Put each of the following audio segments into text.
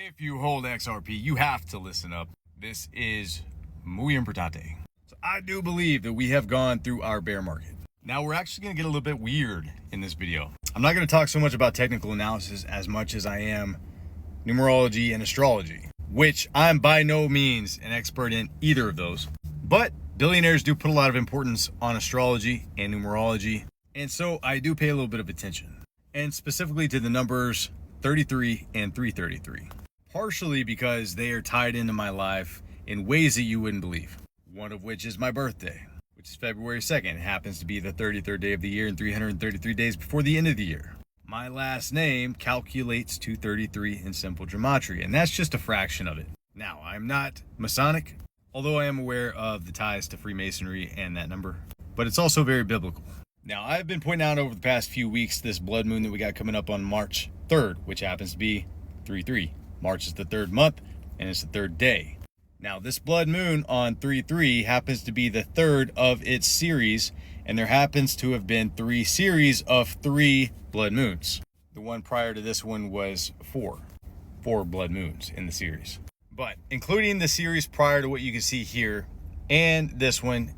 If you hold XRP, you have to listen up. This is muy importante. So I do believe that we have gone through our bear market. Now we're actually going to get a little bit weird in this video. I'm not going to talk so much about technical analysis as much as I am numerology and astrology, which I'm by no means an expert in either of those. But billionaires do put a lot of importance on astrology and numerology, and so I do pay a little bit of attention, and specifically to the numbers 33 and 333. Partially because they are tied into my life in ways that you wouldn't believe. One of which is my birthday, which is February 2nd. It happens to be the 33rd day of the year and 333 days before the end of the year. My last name calculates to 33 in simple gematria, and that's just a fraction of it. Now, I'm not Masonic, although I am aware of the ties to Freemasonry and that number, but it's also very biblical. Now, I've been pointing out over the past few weeks this blood moon that we got coming up on March 3rd, which happens to be 3-3. March is the third month, and it's the third day. Now, this blood moon on 3-3 happens to be the third of its series, and there happens to have been 3 series of 3 blood moons. The one prior to this one was 4 blood moons in the series. But including the series prior to what you can see here, and this one,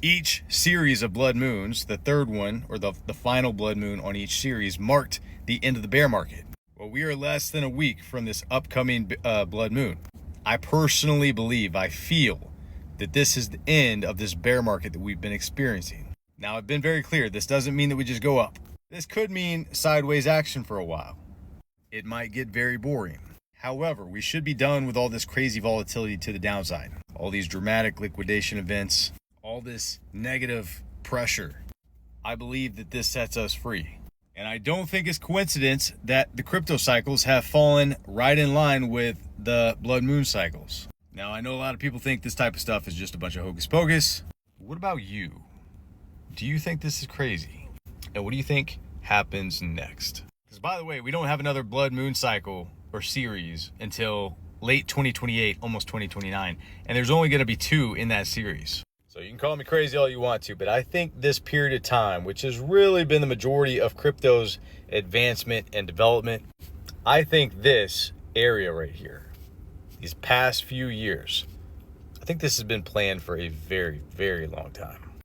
each series of blood moons, the third one, or the final blood moon on each series, marked the end of the bear market. Well, we are less than a week from this upcoming blood moon. I personally believe, I feel, that this is the end of this bear market that we've been experiencing. Now, I've been very clear, this doesn't mean that we just go up. This could mean sideways action for a while. It might get very boring. However, we should be done with all this crazy volatility to the downside. All these dramatic liquidation events, all this negative pressure. I believe that this sets us free. And I don't think it's coincidence that the crypto cycles have fallen right in line with the blood moon cycles. Now, I know a lot of people think this type of stuff is just a bunch of hocus pocus. What about you? Do you think this is crazy? And what do you think happens next? Because by the way, we don't have another blood moon cycle or series until late 2028, almost 2029. And there's only going to be 2 in that series. So you can call me crazy all you want to, but I think this period of time, which has really been the majority of crypto's advancement and development, I think this area right here, these past few years, I think this has been planned for a very, very long time.